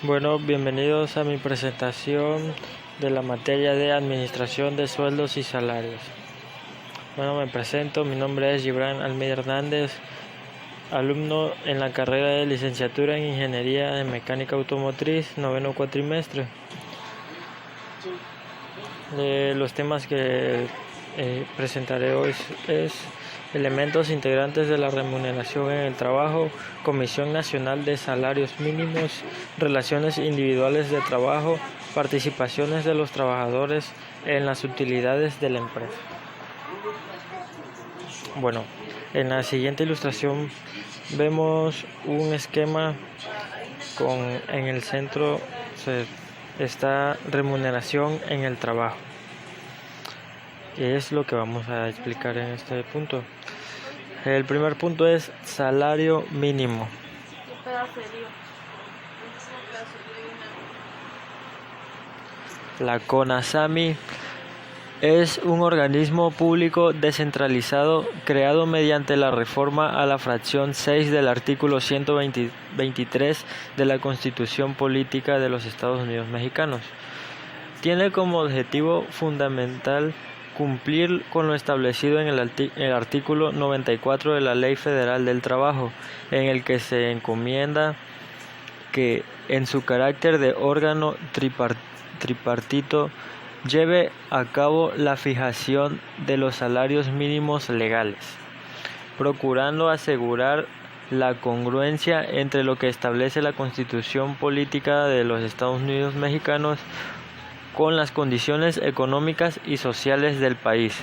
Bueno, bienvenidos a mi presentación de la materia de Administración de Sueldos y Salarios. Bueno, me presento, mi nombre es Gibran Almeida Hernández, alumno en la carrera de Licenciatura en Ingeniería de Mecánica Automotriz, noveno cuatrimestre. Los temas que presentaré hoy es elementos integrantes de la remuneración en el trabajo, Comisión Nacional de Salarios Mínimos, relaciones individuales de trabajo, participaciones de los trabajadores en las utilidades de la empresa. Bueno, en la siguiente ilustración vemos un esquema en el centro está remuneración en el trabajo. Es lo que vamos a explicar en este punto. El primer punto es salario mínimo. La CONASAMI es un organismo público descentralizado creado mediante la reforma a la fracción 6 del artículo 123 de la Constitución Política de los Estados Unidos Mexicanos. Tiene como objetivo fundamental cumplir con lo establecido en el artículo 94 de la Ley Federal del Trabajo, en el que se encomienda que, en su carácter de órgano tripartito, lleve a cabo la fijación de los salarios mínimos legales, procurando asegurar la congruencia entre lo que establece la Constitución Política de los Estados Unidos Mexicanos con las condiciones económicas y sociales del país,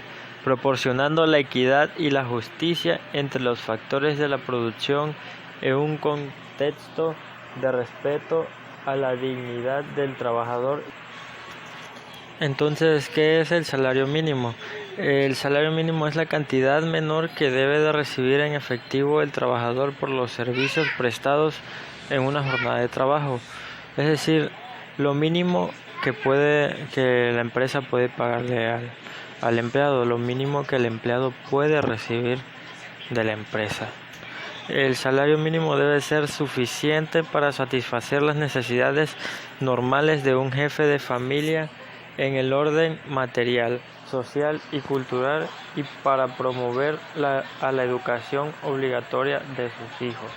proporcionando la equidad y la justicia entre los factores de la producción en un contexto de respeto a la dignidad del trabajador. Entonces, ¿qué es el salario mínimo? El salario mínimo es la cantidad menor que debe de recibir en efectivo el trabajador por los servicios prestados en una jornada de trabajo. Es decir, lo mínimo que la empresa puede pagarle al empleado, lo mínimo que el empleado puede recibir de la empresa. El salario mínimo debe ser suficiente para satisfacer las necesidades normales de un jefe de familia en el orden material, social y cultural, y para promover a la educación obligatoria de sus hijos.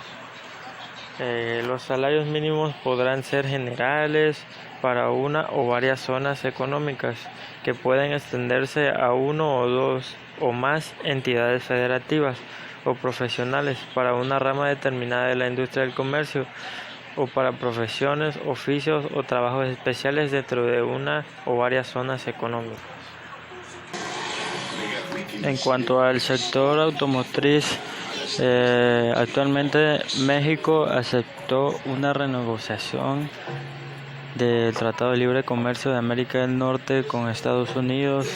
Los salarios mínimos podrán ser generales para una o varias zonas económicas, que pueden extenderse a uno o dos o más entidades federativas o profesionales para una rama determinada de la industria del comercio, o para profesiones, oficios o trabajos especiales dentro de una o varias zonas económicas. En cuanto al sector automotriz, actualmente México aceptó una renegociación del Tratado de Libre Comercio de América del Norte con Estados Unidos,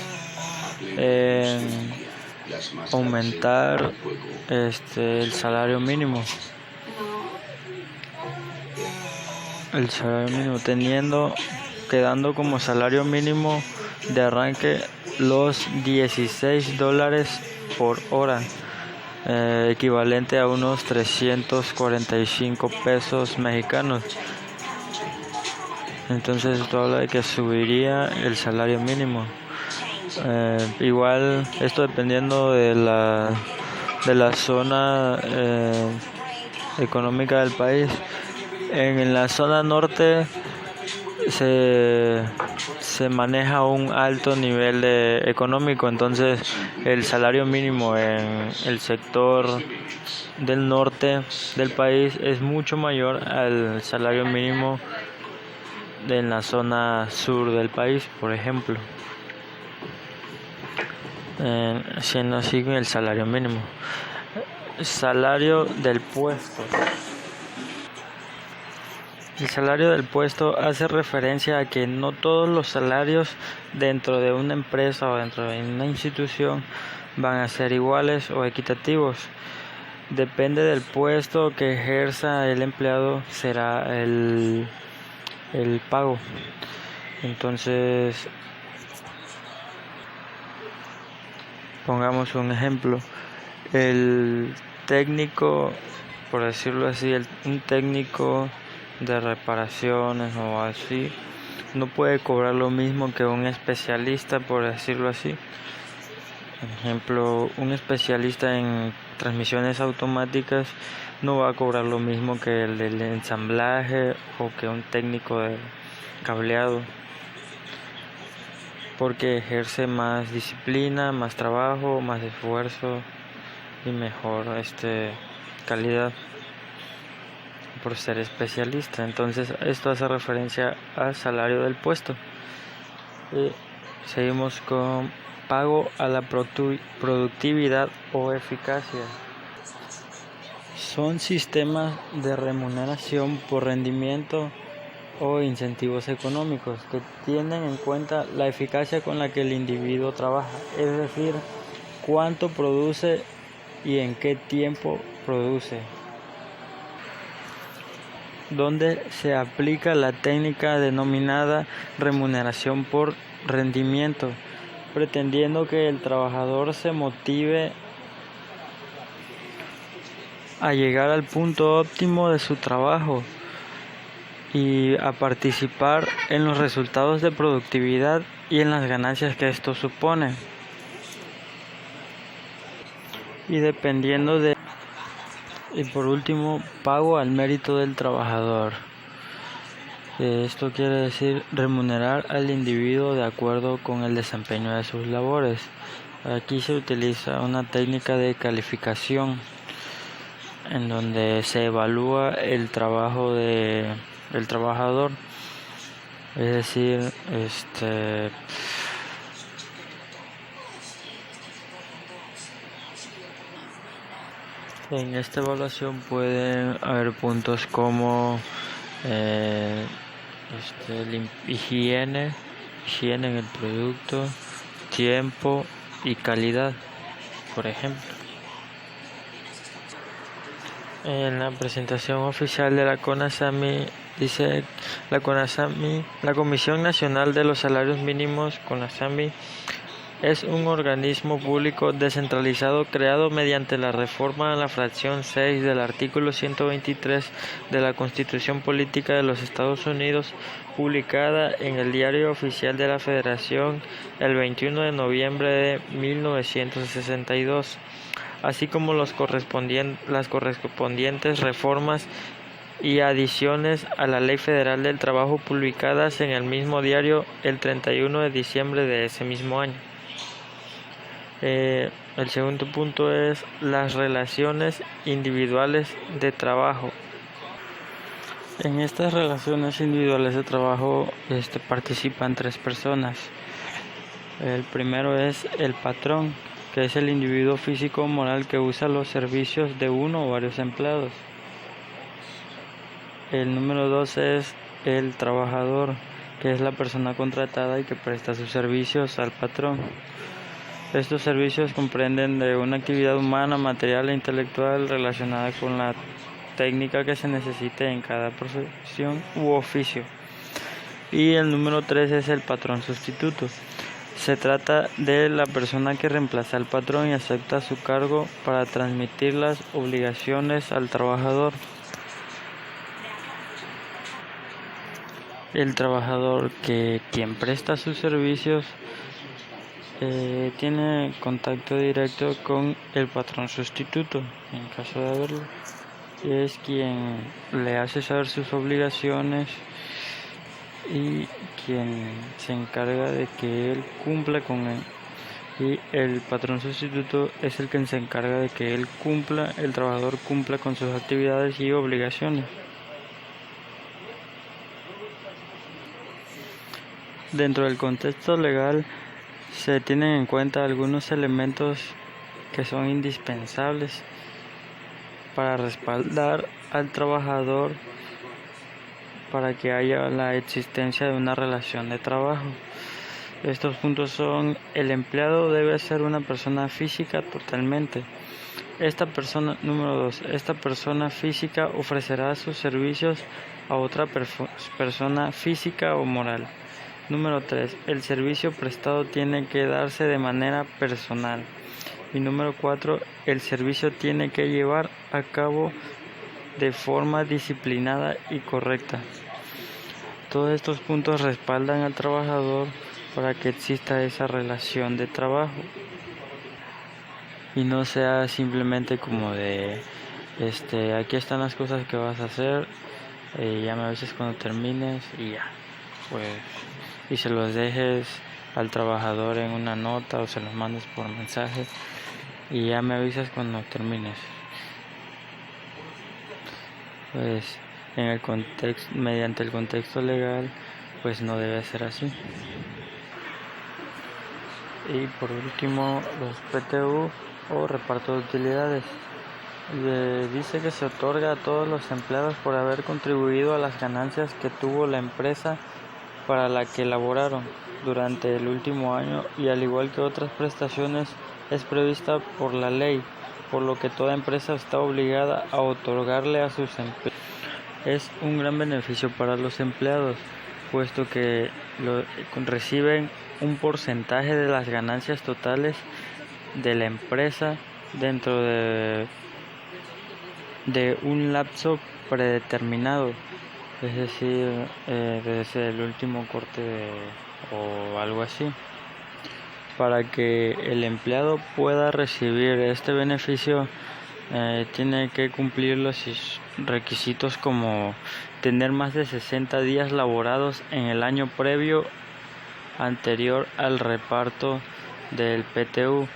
aumentar el salario mínimo. El salario mínimo quedando como salario mínimo de arranque los $16 por hora, equivalente a unos 345 pesos mexicanos. Entonces esto habla de que subiría el salario mínimo. Igual esto dependiendo de la zona económica del país. En la zona norte se maneja un alto nivel económico, entonces el salario mínimo en el sector del norte del país es mucho mayor al salario mínimo en la zona sur del país, por ejemplo. Siendo así el salario mínimo. Salario del puesto. El salario del puesto hace referencia a que no todos los salarios dentro de una empresa o dentro de una institución van a ser iguales o equitativos. Depende del puesto que ejerza el empleado, será el pago. Entonces, pongamos un ejemplo. El técnico, por decirlo así, un técnico de reparaciones o así, no puede cobrar lo mismo que un especialista, por decirlo así. Por ejemplo, un especialista en transmisiones automáticas no va a cobrar lo mismo que el del ensamblaje o que un técnico de cableado, porque ejerce más disciplina, más trabajo, más esfuerzo y mejor calidad por ser especialista. Entonces esto hace referencia al salario del puesto. Seguimos con pago a la productividad o eficacia. Son sistemas de remuneración por rendimiento o incentivos económicos que tienen en cuenta la eficacia con la que el individuo trabaja, es decir, cuánto produce y en qué tiempo produce, donde se aplica la técnica denominada remuneración por rendimiento, pretendiendo que el trabajador se motive a llegar al punto óptimo de su trabajo y a participar en los resultados de productividad y en las ganancias que esto supone. Y por último, pago al mérito del trabajador. Esto quiere decir remunerar al individuo de acuerdo con el desempeño de sus labores. Aquí se utiliza una técnica de calificación en donde se evalúa el trabajo del trabajador, es decir, en esta evaluación pueden haber puntos como higiene en el producto, tiempo y calidad, por ejemplo. En la presentación oficial de la CONASAMI dice la Comisión Nacional de los Salarios Mínimos, CONASAMI, es un organismo público descentralizado creado mediante la reforma a la fracción 6 del artículo 123 de la Constitución Política de los Estados Unidos, publicada en el Diario Oficial de la Federación el 21 de noviembre de 1962, así como las correspondientes reformas y adiciones a la Ley Federal del Trabajo publicadas en el mismo diario el 31 de diciembre de ese mismo año. El segundo punto es las relaciones individuales de trabajo. En estas relaciones individuales de trabajo participan 3 personas. El primero es el patrón, que es el individuo físico o moral que usa los servicios de uno o varios empleados. El número 2 es el trabajador, que es la persona contratada y que presta sus servicios al patrón. Estos servicios comprenden de una actividad humana, material e intelectual relacionada con la técnica que se necesite en cada profesión u oficio. Y el número 3 es el patrón sustituto. Se trata de la persona que reemplaza al patrón y acepta su cargo para transmitir las obligaciones al trabajador. El trabajador quien presta sus servicios tiene contacto directo con el patrón sustituto, en caso de haberlo, y es quien le hace saber sus obligaciones y quien se encarga de que él cumpla con él. Y el patrón sustituto es el que se encarga de que el trabajador cumpla con sus actividades y obligaciones. Dentro del contexto legal se tienen en cuenta algunos elementos que son indispensables para respaldar al trabajador para que haya la existencia de una relación de trabajo. Estos puntos son: el empleado debe ser una persona física totalmente. Número 2, esta persona física ofrecerá sus servicios a otra persona física o moral. Número 3, el servicio prestado tiene que darse de manera personal. Y número 4, el servicio tiene que llevar a cabo de forma disciplinada y correcta. Todos estos puntos respaldan al trabajador para que exista esa relación de trabajo y no sea simplemente como de aquí están las cosas que vas a hacer, ya me avisas cuando termines y ya, pues, y se los dejes al trabajador en una nota o se los mandes por mensaje y ya me avisas cuando termines. Pues en el contexto, mediante el contexto legal, pues no debe ser así. Y por último, los PTU o reparto de utilidades. Dice que se otorga a todos los empleados por haber contribuido a las ganancias que tuvo la empresa para la que laboraron durante el último año, y al igual que otras prestaciones es prevista por la ley, por lo que toda empresa está obligada a otorgarle a sus empleados. Es un gran beneficio para los empleados, puesto que reciben un porcentaje de las ganancias totales de la empresa dentro de un lapso predeterminado, es decir, desde el último corte o algo así. Para que el empleado pueda recibir este beneficio, tiene que cumplir los requisitos como tener más de 60 días laborados en el año previo anterior al reparto del PTU,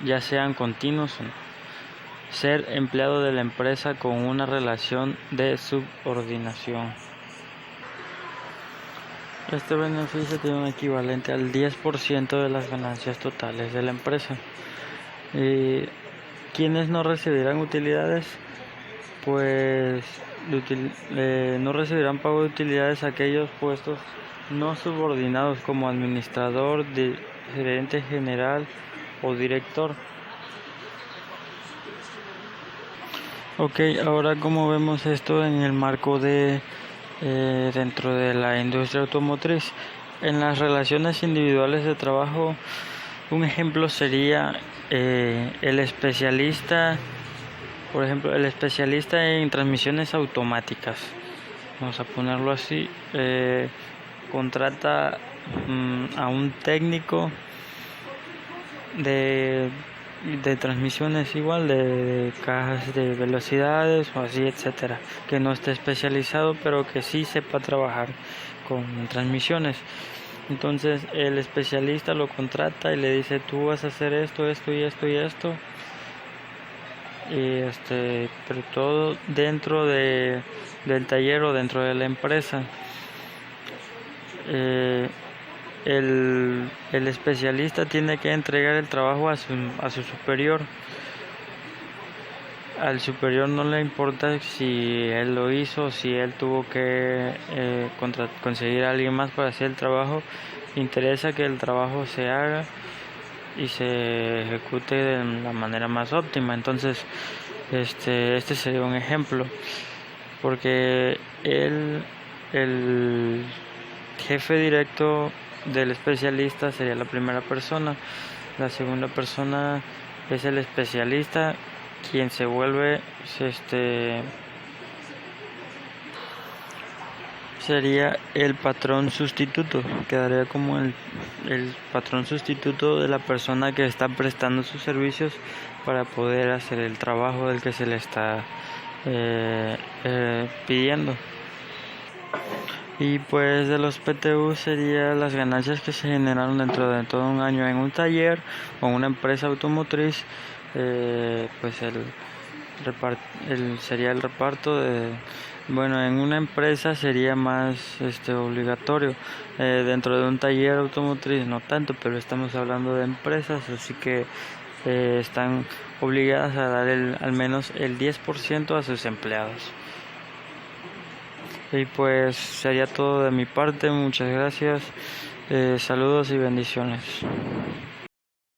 ya sean continuos o no. Ser empleado de la empresa con una relación de subordinación. Este beneficio tiene un equivalente al 10% de las ganancias totales de la empresa. ¿Quiénes no recibirán utilidades? Pues no recibirán pago de utilidades aquellos puestos no subordinados como administrador, gerente general o director. Ok, ahora como vemos esto en el marco de dentro de la industria automotriz, en las relaciones individuales de trabajo, un ejemplo sería el especialista, por ejemplo, el especialista en transmisiones automáticas, vamos a ponerlo así, contrata a un técnico de transmisiones, igual de cajas de velocidades o así, etcétera, que no esté especializado pero que sí sepa trabajar con transmisiones. Entonces el especialista lo contrata y le dice: tú vas a hacer esto, esto y esto y esto, y pero todo dentro del taller o dentro de la empresa. El especialista tiene que entregar el trabajo a su superior. Al superior no le importa si él lo hizo, si él tuvo que conseguir a alguien más para hacer el trabajo. Interesa que el trabajo se haga y se ejecute de la manera más óptima. Entonces este sería un ejemplo, porque el jefe directo del especialista sería la primera persona. La segunda persona es el especialista, quien se vuelve sería el patrón sustituto. Quedaría como el patrón sustituto de la persona que está prestando sus servicios para poder hacer el trabajo del que se le está pidiendo. Y pues de los PTU serían las ganancias que se generaron dentro de todo un año en un taller o una empresa automotriz. Pues sería el reparto bueno, en una empresa sería más obligatorio, dentro de un taller automotriz no tanto, pero estamos hablando de empresas, así que están obligadas a dar al menos el 10% a sus empleados. Y pues sería todo de mi parte. Muchas gracias, saludos y bendiciones.